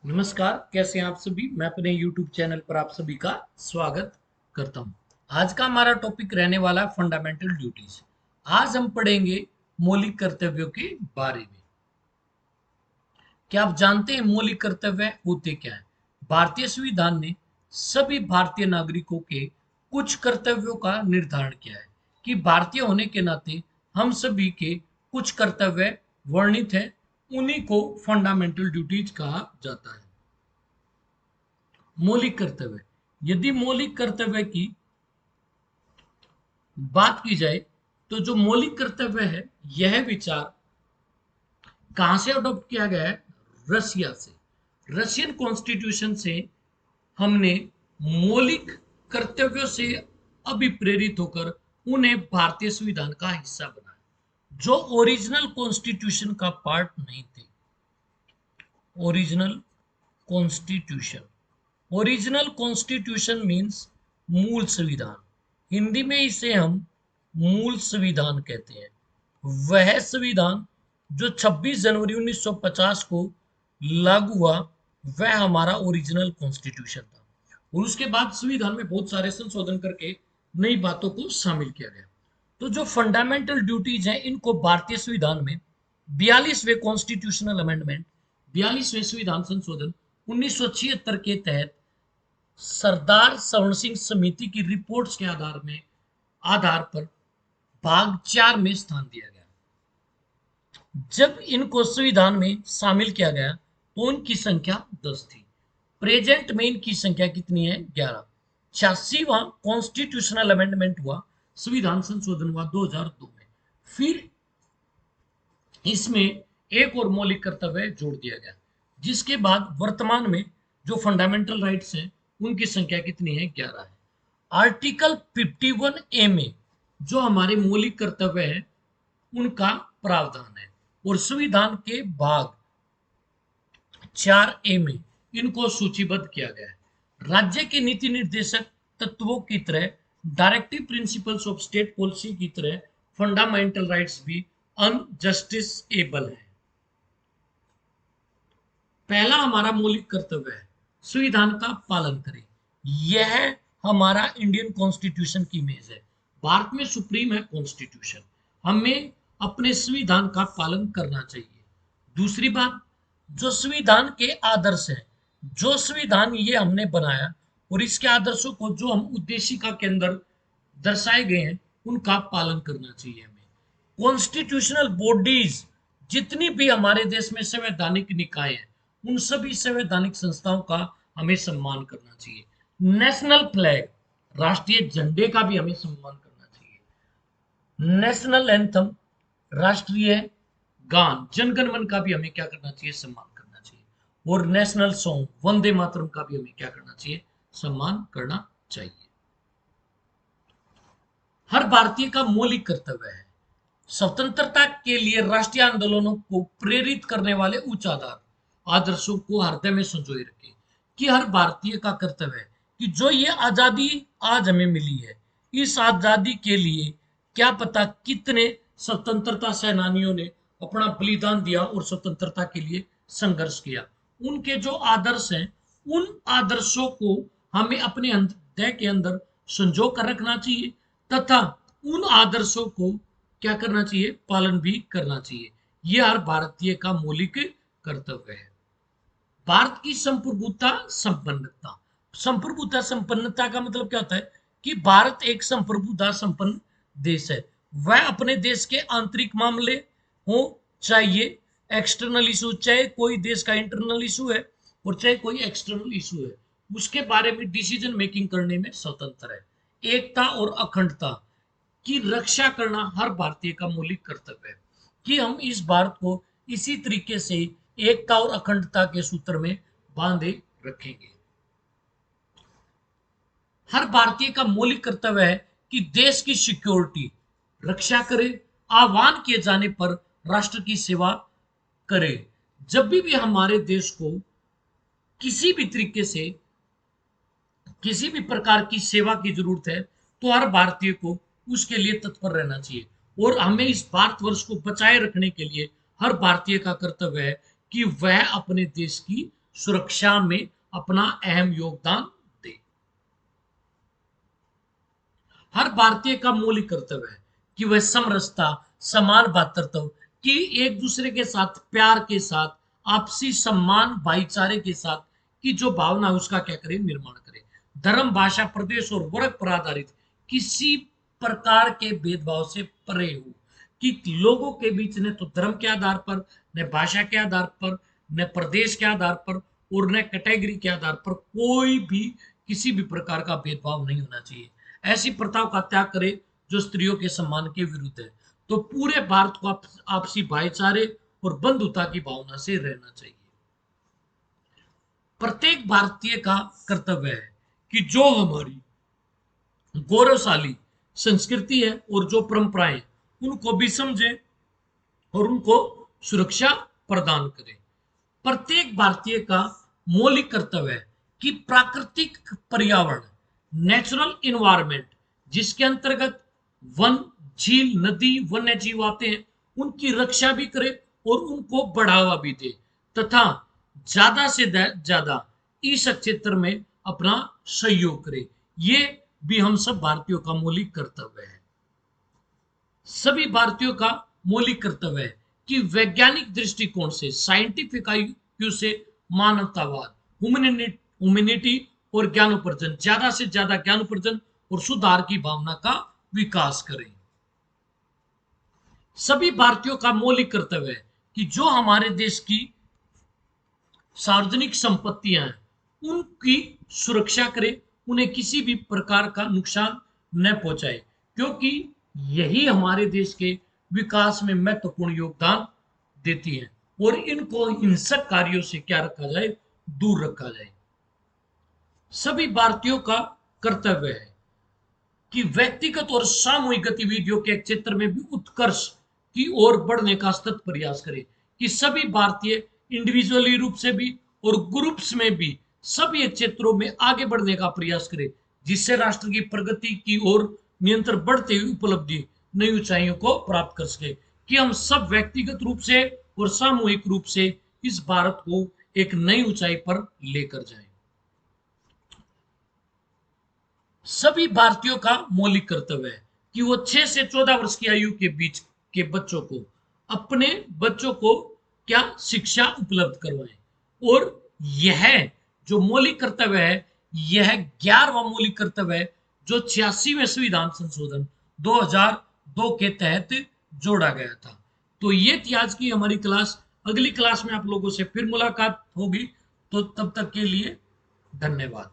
नमस्कार, कैसे हैं आप सभी। मैं अपने YouTube चैनल पर आप सभी का स्वागत करता हूं। आज का हमारा टॉपिक रहने वाला है फंडामेंटल ड्यूटीज। आज हम पढ़ेंगे मौलिक कर्तव्यों के बारे में। क्या आप जानते हैं मौलिक कर्तव्य होते क्या है? भारतीय संविधान ने सभी भारतीय नागरिकों के कुछ कर्तव्यों का निर्धारण किया है कि भारतीय होने के नाते हम सभी के कुछ कर्तव्य वर्णित हैं। उन्हीं को फंडामेंटल ड्यूटीज कहा जाता है। मौलिक कर्तव्य, यदि मौलिक कर्तव्य की बात की जाए तो जो मौलिक कर्तव्य है यह विचार कहां से अडॉप्ट किया गया है? रसिया से। रशियन कॉन्स्टिट्यूशन से हमने मौलिक कर्तव्यों से अभिप्रेरित होकर उन्हें भारतीय संविधान का हिस्सा बनाया, जो ओरिजिनल कॉन्स्टिट्यूशन का पार्ट नहीं थे। Original constitution, original constitution means मूल संविधान। हिंदी में इसे हम मूल संविधान कहते हैं। वह संविधान जो 26 जनवरी 1950 को लागू हुआ, वह हमारा ओरिजिनल कॉन्स्टिट्यूशन था। और उसके बाद संविधान में बहुत सारे संशोधन करके नई बातों को शामिल किया गया। तो जो फंडामेंटल ड्यूटीज हैं, इनको भारतीय संविधान में 42वें कॉन्स्टिट्यूशनल अमेंडमेंट, 42वें संविधान संशोधन 1976 के तहत सरदार सवर्ण सिंह समिति की रिपोर्ट्स के आधार पर भाग 4 में स्थान दिया गया। जब इनको संविधान में शामिल किया गया तो उनकी संख्या 10 थी। प्रेजेंट में इनकी संख्या कितनी है? 11। 86वां कॉन्स्टिट्यूशनल अमेंडमेंट हुआ, संविधान संशोधन हुआ 2002 में। फिर इसमें एक और मौलिक कर्तव्य जोड़ दिया गया, जिसके बाद वर्तमान में जो फंडामेंटल राइट्स हैं उनकी संख्या कितनी है? 11 है। आर्टिकल 51A में जो हमारे मौलिक कर्तव्य हैं उनका प्रावधान है, और संविधान के भाग 4A में इनको सूचीबद्ध किया गया है। राज्य के नीति निर्देशक तत्वों की तरह, directive principles of state policy की तरह फंडामेंटल राइट्स भी अनजस्टिसेबल है। पहला हमारा मौलिक कर्तव्य है संविधान का पालन करें। यह हमारा इंडियन कॉन्स्टिट्यूशन की इमेज है। भारत में सुप्रीम है कॉन्स्टिट्यूशन, हमें अपने संविधान का पालन करना चाहिए। दूसरी बात, जो संविधान के आदर्श है, जो संविधान ये हमने बनाया और इसके आदर्शों को जो हम उद्देशिका के अंदर दर्शाए गए हैं उनका पालन करना चाहिए हमें। कॉन्स्टिट्यूशनल बॉडीज जितनी भी हमारे देश में संवैधानिक निकाय हैं, उन सभी संवैधानिक संस्थाओं का हमें सम्मान करना चाहिए। नेशनल फ्लैग, राष्ट्रीय झंडे का भी हमें सम्मान करना चाहिए। नेशनल एंथम, राष्ट्रीय गान जनगण मन का भी हमें क्या करना चाहिए? सम्मान करना चाहिए। और नेशनल सॉन्ग वंदे मातरम का भी हमें क्या करना चाहिए? सम्मान करना चाहिए। हर भारतीय का मौलिक कर्तव्य है स्वतंत्रता के लिए राष्ट्रीय आंदोलनों को प्रेरित करने वाले उच्च आदर्शों को हृदय में संजोए रखे। कि हर भारतीय का कर्तव्य है कि जो ये आजादी आज हमें मिली है, इस आजादी के लिए क्या पता कितने स्वतंत्रता सेनानियों ने अपना बलिदान दिया और स्वतंत्रता के लिए संघर्ष किया। उनके जो आदर्श हैं, उन आदर्शों को हमें अपने हृदय के अंदर संजो कर रखना चाहिए, तथा उन आदर्शों को क्या करना चाहिए? पालन भी करना चाहिए। यह हर भारतीय का मौलिक कर्तव्य है। भारत की संप्रभुता संपन्नता, संप्रभुता संपन्नता का मतलब क्या होता है? कि भारत एक संप्रभुता संपन्न देश है। वह अपने देश के आंतरिक मामले हो, चाहे एक्सटर्नल इशू, चाहे कोई देश का इंटरनल इशू है और चाहे कोई एक्सटर्नल इशू है, उसके बारे में डिसीजन मेकिंग करने में स्वतंत्र है। एकता और अखंडता की रक्षा करना हर भारतीय का मौलिक कर्तव्य है। कि हम इस भारत को इसी तरीके से एकता और अखंडता के सूत्र में बांधे रखेंगे। हर भारतीय का मौलिक कर्तव्य है कि देश की सिक्योरिटी रक्षा करे, आह्वान किए जाने पर राष्ट्र की सेवा करे। जब भी हमारे देश को किसी भी तरीके से किसी भी प्रकार की सेवा की जरूरत है, तो हर भारतीय को उसके लिए तत्पर रहना चाहिए। और हमें इस भारतवर्ष को बचाए रखने के लिए हर भारतीय का कर्तव्य है कि वह अपने देश की सुरक्षा में अपना अहम योगदान दे। हर भारतीय का मौलिक कर्तव्य है कि वह समरसता, समान भातृत्व की, एक दूसरे के साथ प्यार के साथ, आपसी सम्मान, भाईचारे के साथ की जो भावना है उसका क्या करे, निर्माण करे। धर्म, भाषा, प्रदेश और वर्ग पर आधारित किसी प्रकार के भेदभाव से परे हो, कि लोगों के बीच न तो धर्म के आधार पर, न भाषा के आधार पर, न प्रदेश के आधार पर और न कैटेगरी के आधार पर कोई भी किसी भी प्रकार का भेदभाव नहीं होना चाहिए। ऐसी प्रथाओं का त्याग करे जो स्त्रियों के सम्मान के विरुद्ध है। तो पूरे भारत को आपसी भाईचारे और बंधुता की भावना से रहना चाहिए। प्रत्येक भारतीय का कर्तव्य है कि जो हमारी गौरवशाली संस्कृति है और जो परंपराएं, उनको भी समझे और उनको सुरक्षा प्रदान करे। प्रत्येक भारतीय का मौलिक कर्तव्य है कि प्राकृतिक पर्यावरण, नेचुरल इन्वायरमेंट, जिसके अंतर्गत वन, झील, नदी, वन्य जीव आते हैं, उनकी रक्षा भी करे और उनको बढ़ावा भी दे, तथा ज्यादा से ज्यादा इस क्षेत्र में अपना सहयोग करे। ये भी हम सब भारतीयों का मौलिक कर्तव्य है। सभी भारतीयों का मौलिक कर्तव्य है कि वैज्ञानिक दृष्टिकोण से, साइंटिफिक आईक्यू से, मानवतावाद, ह्यूमैनिटी और ज्ञानोपार्जन, ज्यादा से ज्यादा ज्ञानोपार्जन और सुधार की भावना का विकास करें। सभी भारतीयों का मौलिक कर्तव्य है कि जो हमारे देश की सार्वजनिक संपत्तियां हैं उनकी सुरक्षा करे, उन्हें किसी भी प्रकार का नुकसान न पहुंचाए, क्योंकि यही हमारे देश के विकास में महत्वपूर्ण योगदान देती है। और इनको हिंसक कार्यों से क्या रखा जाए, दूर रखा जाए। सभी भारतीयों का कर्तव्य है कि व्यक्तिगत और सामूहिक गतिविधियों के क्षेत्र में भी उत्कर्ष की ओर बढ़ने का सतत प्रयास करें, कि सभी भारतीय इंडिविजुअली रूप से भी और ग्रुप्स में भी सभी क्षेत्रों में आगे बढ़ने का प्रयास करें, जिससे राष्ट्र की प्रगति की ओर निरंतर बढ़ते हुए उपलब्धि, नई ऊंचाइयों को प्राप्त कर सके। कि हम सब व्यक्तिगत रूप से और सामूहिक रूप से इस भारत को एक नई ऊंचाई पर लेकर जाएं। सभी भारतीयों का मौलिक कर्तव्य है कि वो 6 से 14 वर्ष की आयु के बीच के बच्चों को, अपने बच्चों को क्या शिक्षा उपलब्ध करवाएं। और यह जो मौलिक कर्तव्य है, यह 11वां मौलिक कर्तव्य है जो 86वें संविधान संशोधन 2002 के तहत जोड़ा गया था। तो ये थी आज की हमारी क्लास। अगली क्लास में आप लोगों से फिर मुलाकात होगी, तो तब तक के लिए धन्यवाद।